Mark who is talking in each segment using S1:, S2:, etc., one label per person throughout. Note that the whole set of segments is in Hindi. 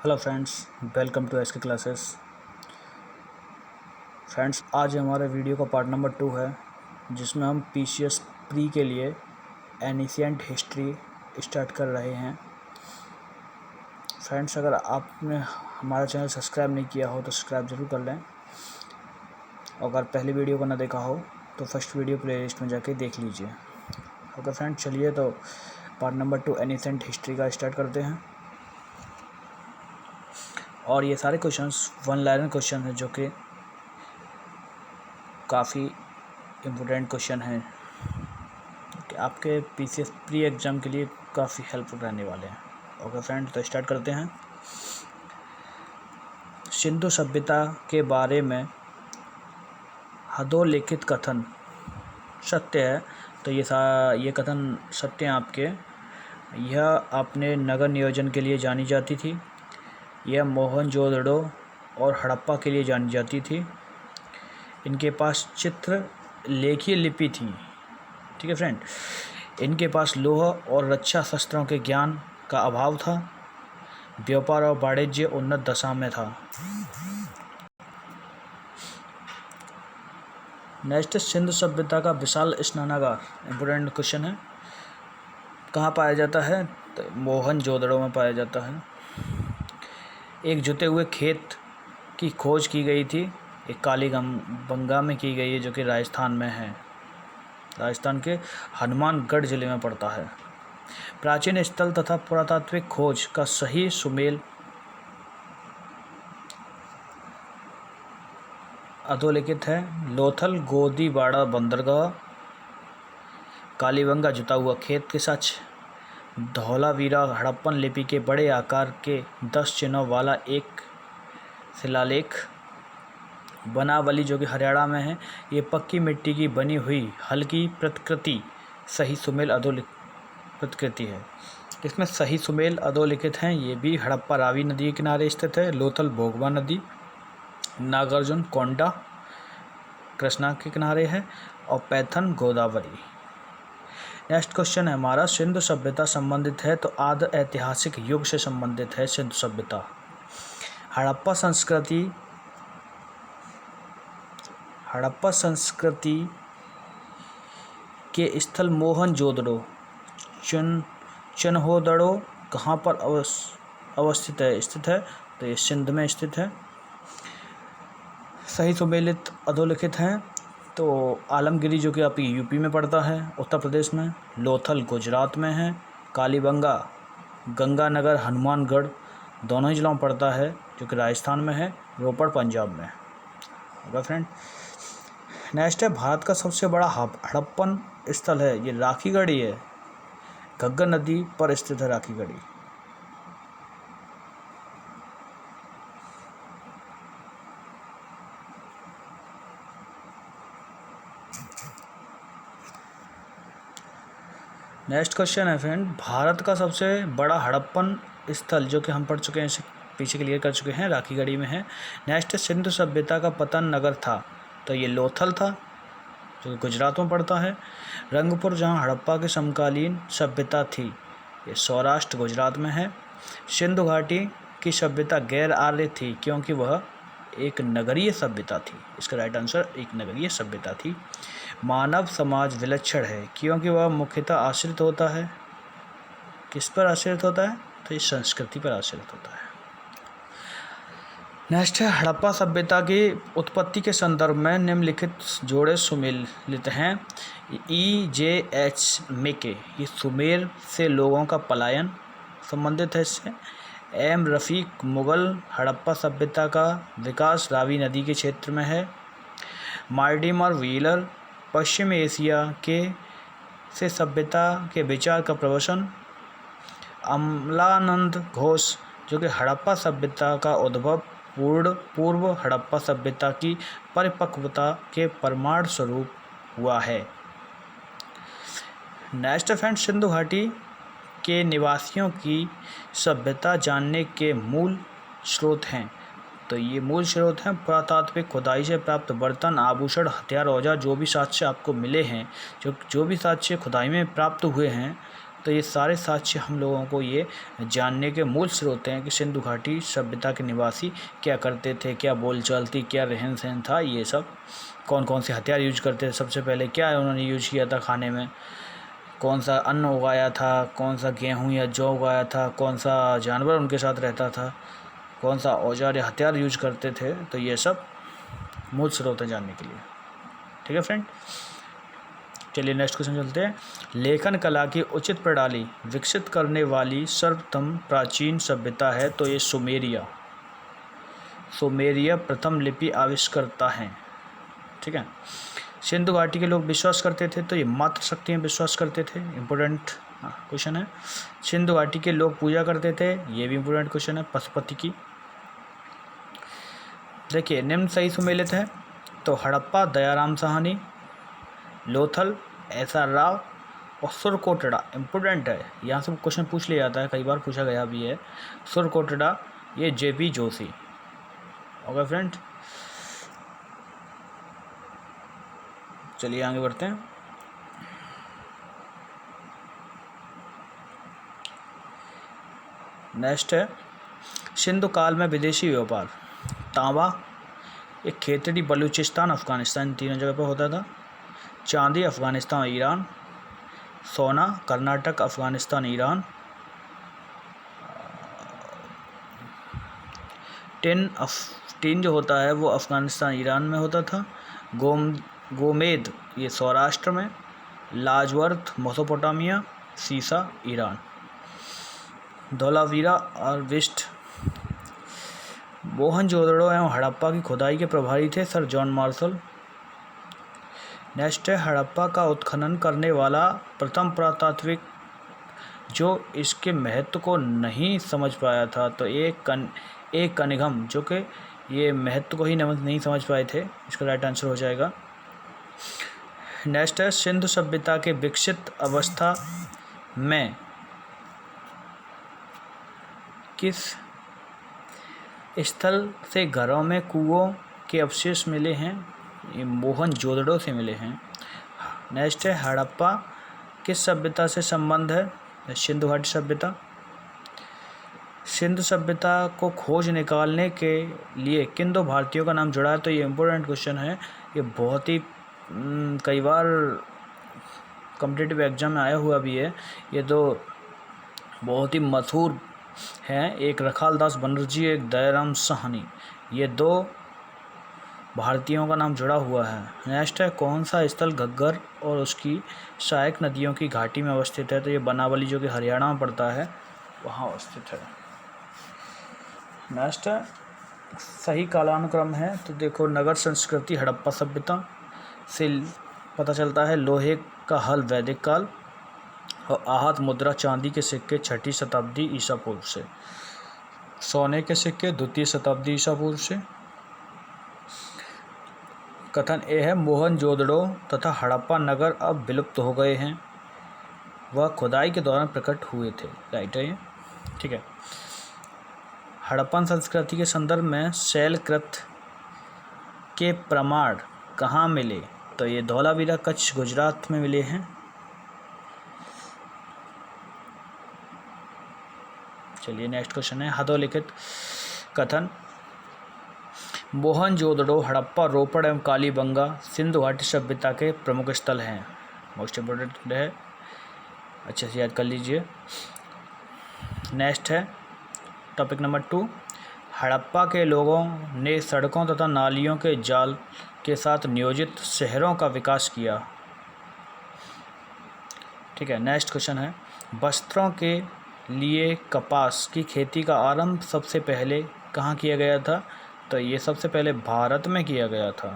S1: Hello friends, welcome to SK classes. Friends, आज हमारे वीडियो का पार्ट नंबर 2 है, जिसमें हम पीसीएस प्री के लिए एनिशिएंट हिस्ट्री स्टार्ट कर रहे हैं। फ्रेंड्स, अगर आपने हमारा चैनल सब्सक्राइब नहीं किया हो तो सब्सक्राइब ज़रूर कर लें। अगर पहली वीडियो को ना देखा हो तो फर्स्ट वीडियो प्लेलिस्ट में जाके देख लीजिए। ओके फ्रेंड्स, चलिए तो पार्ट नंबर 2 एनिशिएंट हिस्ट्री का स्टार्ट करते हैं। और ये सारे क्वेश्चंस वन लाइनर क्वेश्चन हैं, जो कि काफ़ी इम्पोर्टेंट क्वेश्चन हैं कि आपके पीसीएस प्री एग्ज़ाम के लिए काफ़ी हेल्पफुल रहने वाले हैं। ओके फ्रेंड्स, तो स्टार्ट करते हैं। सिंधु सभ्यता के बारे में अधोलिखित कथन सत्य है। तो ये कथन सत्य हैं आपके। यह अपने नगर नियोजन के लिए जानी जाती थी। यह मोहनजोदड़ो और हड़प्पा के लिए जानी जाती थी। इनके पास चित्र लेखी लिपि थी। ठीक है फ्रेंड। इनके पास लोहा और रक्षा शस्त्रों के ज्ञान का अभाव था। व्यापार और वाणिज्य उन्नत दशा में था। नेक्स्ट, सिंधु सभ्यता का विशाल स्नानागार इम्पोर्टेंट क्वेश्चन है। कहाँ पाया जाता है? तो मोहनजोदड़ो में पाया जाता है। एक जुते हुए खेत की खोज की गई थी। एक कालीबंगा में की गई है, जो कि राजस्थान में है। राजस्थान के हनुमानगढ़ जिले में पड़ता है। प्राचीन स्थल तथा पुरातात्विक खोज का सही सुमेल अधोलिखित है। लोथल गोदीवाड़ा बंदरगाह, कालीबंगा जुता हुआ खेत के सच, धौलावीरा हड़प्पन लिपि के बड़े आकार के 10 चिन्हों वाला एक शिलालेख, बनावली जो कि हरियाणा में है, ये पक्की मिट्टी की बनी हुई हल्की प्रतिकृति सही सुमेल अधोलिखित प्रतिकृति है। इसमें सही सुमेल अधोलिखित हैं। ये भी हड़प्पा रावी नदी के किनारे स्थित है। लोथल भोगवा नदी, नागार्जुन कोंडा कृष्णा के किनारे है, और पैथन गोदावरी। नेक्स्ट क्वेश्चन है हमारा, सिंधु सभ्यता संबंधित है तो आद्य ऐतिहासिक युग से संबंधित है सिंधु सभ्यता। हड़प्पा संस्कृति के स्थल मोहनजोदड़ो चिन्होदड़ो कहाँ पर अवस्थित है? तो ये सिंध में स्थित है। सही सुमेलित अधोलिखित हैं। तो आलमगिरी जो कि आपकी यूपी में पड़ता है, उत्तर प्रदेश में। लोथल गुजरात में है। कालीबंगा गंगानगर हनुमानगढ़ दोनों ही जिलों में पड़ता है, जो कि राजस्थान में है। रोपड़ पंजाब में। होगा फ्रेंड। नेक्स्ट है, भारत का सबसे बड़ा हड़प्पन स्थल है, ये राखीगढ़ी है। घग्गर नदी पर स्थित है राखीगढ़ी। नेक्स्ट क्वेश्चन है फ्रेंड, भारत का सबसे बड़ा हड़प्पन स्थल, जो कि हम पढ़ चुके हैं, इसे पीछे क्लियर कर चुके हैं, राखीगढ़ी में है। नेक्स्ट, सिंधु सभ्यता का पतन नगर था, तो ये लोथल था, जो कि गुजरात में पड़ता है। रंगपुर, जहाँ हड़प्पा के समकालीन सभ्यता थी, ये सौराष्ट्र गुजरात में है। सिंधु घाटी की सभ्यता गैर आर्य थी, क्योंकि वह एक नगरीय सभ्यता थी। इसका राइट आंसर एक नगरीय सभ्यता थी। मानव समाज विलक्षण है, क्योंकि वह मुख्यतः आश्रित होता है। किस पर आश्रित होता है? तो इस संस्कृति पर आश्रित होता है। नेक्स्ट है, हड़प्पा सभ्यता की उत्पत्ति के संदर्भ में निम्नलिखित जोड़े सुमेलित हैं। EJH मेके, ये सुमेर से लोगों का पलायन संबंधित है इससे। M रफ़ीक, मुग़ल हड़प्पा सभ्यता का विकास रावी नदी के क्षेत्र में है। मार्टिमर व्हीलर, पश्चिम एशिया के से सभ्यता के विचार का प्रवचन। अमलानंद घोष, जो कि हड़प्पा सभ्यता का उद्भव पूर्व हड़प्पा सभ्यता की परिपक्वता के प्रमाण स्वरूप हुआ है। नेक्स्ट फ्रेंड, सिंधु घाटी के निवासियों की सभ्यता जानने के मूल स्रोत हैं। तो ये मूल स्रोत हैं पुरातात्विक खुदाई से प्राप्त बर्तन, आभूषण, हथियार, औजार, जो भी साक्ष्य आपको मिले हैं, जो भी साक्ष्य खुदाई में प्राप्त हुए हैं, तो ये सारे साक्ष्य हम लोगों को ये जानने के मूल स्रोत हैं कि सिंधु घाटी सभ्यता के निवासी क्या करते थे, क्या बोलचाल थी, क्या रहन सहन था, ये सब कौन कौन से हथियार यूज करते थे, सबसे पहले क्या उन्होंने यूज किया था खाने में, कौन सा अन्न उगाया था, कौन सा गेहूँ या जौ उगाया था, कौन सा जानवर उनके साथ रहता था, कौन सा औजार या हथियार यूज करते थे। तो ये सब मूल स्रोत है जानने के लिए। ठीक है फ्रेंड, चलिए नेक्स्ट क्वेश्चन चलते हैं। लेखन कला की उचित प्रणाली विकसित करने वाली सर्वप्रथम प्राचीन सभ्यता है तो ये सुमेरिया प्रथम लिपि आविष्कर्ता हैं। ठीक है, सिंधु घाटी के लोग विश्वास करते थे तो ये मातृ शक्ति में विश्वास करते थे, इम्पोर्टेंट क्वेश्चन है। सिंधु घाटी के लोग पूजा करते थे, ये भी इम्पोर्टेंट क्वेश्चन है, पशुपति की। देखिए निम्न सही सुमेलित है तो हड़प्पा दयाराम साहनी, लोथल एसआर राव और सुरकोटड़ा, इम्पोर्टेंट है, यहाँ से क्वेश्चन पूछ लिया जाता है, कई बार पूछा गया भी है। सुरकोटड़ा ये जेपी जोशी। ओके फ्रेंड, चलिए आगे बढ़ते हैं। नेक्स्ट है सिंधु काल में विदेशी व्यापार। तांबा एक खेतड़ी बलूचिस्तान अफ़गानिस्तान तीनों जगह पर होता था। चांदी अफ़गानिस्तान और ईरान। सोना कर्नाटक अफ़गानिस्तान ईरान। टिन जो होता है वो अफ़गानिस्तान ईरान में होता था। गोमेद ये सौराष्ट्र में। लाजवर्थ मेसोपोटामिया। सीसा ईरान। धोलावीरा और विस्ट मोहनजोदड़ो एवं हड़प्पा की खुदाई के प्रभारी थे सर जॉन मार्शल। नेक्स्ट है हड़प्पा का उत्खनन करने वाला प्रथम पुरातात्विक जो इसके महत्व को नहीं समझ पाया था तो एक कनिघम, जो कि ये महत्व को ही नहीं समझ पाए थे, इसका राइट आंसर हो जाएगा। नेक्स्ट है सिंधु सभ्यता के विकसित अवस्था में किस स्थल से घरों में कुओं के अवशेष मिले हैं? ये मोहनजोदड़ो से मिले हैं। नेक्स्ट है हड़प्पा किस सभ्यता से संबंध है? सिंधु घाटी सभ्यता। सिंधु सभ्यता को खोज निकालने के लिए किन दो भारतीयों का नाम जुड़ा है? तो ये इम्पोर्टेंट क्वेश्चन है, ये बहुत ही कई बार कॉम्पिटिटिव एग्जाम में आया हुआ भी है। ये दो बहुत ही मशहूर हैं, एक रखाल दास बनर्जी, एक दयाराम साहनी, ये दो भारतीयों का नाम जुड़ा हुआ है। नेक्स्ट है कौन सा स्थल घग्गर और उसकी सहायक नदियों की घाटी में अवस्थित है? तो ये बनावली जो कि हरियाणा में पड़ता है वहाँ अवस्थित है। नेक्स्ट है सही कालानुक्रम है तो देखो नगर संस्कृति हड़प्पा सभ्यता से पता चलता है, लोहे का हल वैदिक काल और आहत मुद्रा चांदी के सिक्के 6ठी शताब्दी ईसा पूर्व से, सोने के सिक्के 2वीं शताब्दी ईसा पूर्व से। कथन ए है मोहनजोदड़ो तथा हड़प्पा नगर अब विलुप्त हो गए हैं, वह खुदाई के दौरान प्रकट हुए थे, राइट है ये। ठीक है, हड़प्पन संस्कृति के संदर्भ में शैलकृत के प्रमाण कहाँ मिले? तो ये धौलावीरा कच्छ गुजरात में मिले हैं। चलिए नेक्स्ट क्वेश्चन है हथोलिखित कथन मोहनजोदड़ो हड़प्पा रोपड़ एवं कालीबंगा सिंधु घाटी सभ्यता के प्रमुख स्थल हैं, मोस्ट इम्पोर्टेंट है, अच्छे से याद कर लीजिए। नेक्स्ट है टॉपिक नंबर 2, हड़प्पा के लोगों ने सड़कों तथा नालियों के जाल के साथ नियोजित शहरों का विकास किया। ठीक है, नेक्स्ट क्वेश्चन है वस्त्रों के लिए कपास की खेती का आरंभ सबसे पहले कहाँ किया गया था? तो ये सबसे पहले भारत में किया गया था।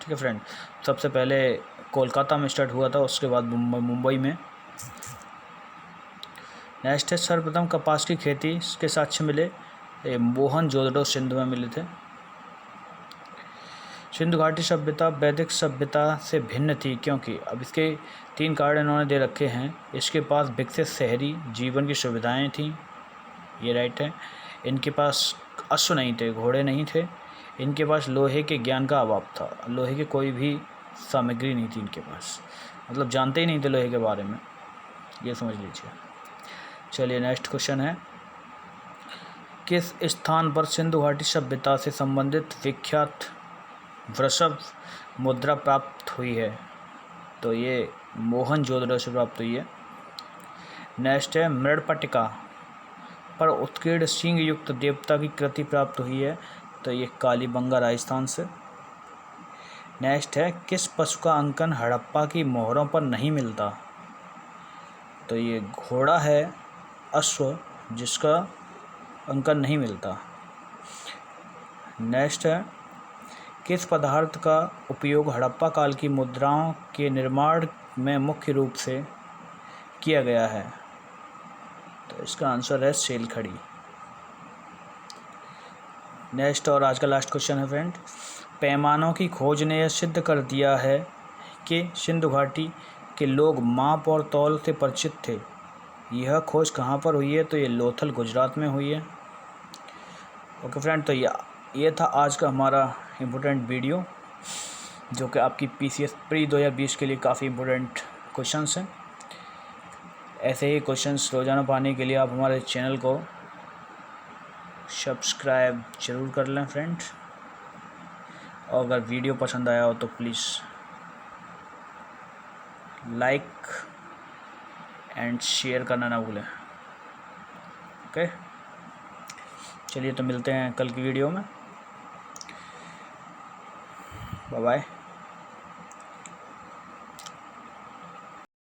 S1: ठीक है फ्रेंड, सबसे पहले कोलकाता में स्टार्ट हुआ था, उसके बाद मुंबई में। नेक्स्ट है सर्वप्रथम कपास की खेती के साक्ष्य मिले, मोहनजोदड़ो सिंधु में मिले थे। सिंधु घाटी सभ्यता वैदिक सभ्यता से भिन्न थी क्योंकि, अब इसके 3 कारण इन्होंने दे रखे हैं। इसके पास विकसित शहरी जीवन की सुविधाएं थीं, ये राइट है। इनके पास अश्व नहीं थे, घोड़े नहीं थे। इनके पास लोहे के ज्ञान का अभाव था, लोहे की कोई भी सामग्री नहीं थी इनके पास, मतलब जानते ही नहीं थे लोहे के बारे में। ये समझ लीजिए। चलिए नेक्स्ट क्वेश्चन है, किस स्थान पर सिंधु घाटी सभ्यता से संबंधित विख्यात वृषभ मुद्रा प्राप्त हुई है? तो ये मोहनजोदड़ो से प्राप्त हुई है। नेक्स्ट है, मृड़पटिका पर उत्कीर्ण सींग युक्त देवता की कृति प्राप्त हुई है? तो ये कालीबंगा राजस्थान से। नेक्स्ट है, किस पशु का अंकन हड़प्पा की मोहरों पर नहीं मिलता? तो ये घोड़ा है अश्व, जिसका अंकन नहीं मिलता। नेक्स्ट है, किस पदार्थ का उपयोग हड़प्पा काल की मुद्राओं के निर्माण में मुख्य रूप से किया गया है? तो इसका आंसर है सेलखड़ी। नेक्स्ट और आज का लास्ट क्वेश्चन है फ्रेंड, पैमानों की खोज ने यह सिद्ध कर दिया है कि सिंधु घाटी के लोग माप और तौल से परिचित थे। यह खोज कहाँ पर हुई है? तो ये लोथल गुजरात में हुई है। ओके फ्रेंड, तो ये था आज का हमारा इम्पोर्टेंट वीडियो, जो कि आपकी PCS प्री 2020 के लिए काफ़ी इम्पोर्टेंट क्वेश्चंस हैं। ऐसे ही क्वेश्चंस रोज़ाना पाने के लिए आप हमारे चैनल को सब्सक्राइब ज़रूर कर लें फ्रेंड, और अगर वीडियो पसंद आया हो तो प्लीज़ लाइक एंड शेयर करना ना भूलें। ओके, चलिए तो मिलते हैं कल की वीडियो में। Bye bye.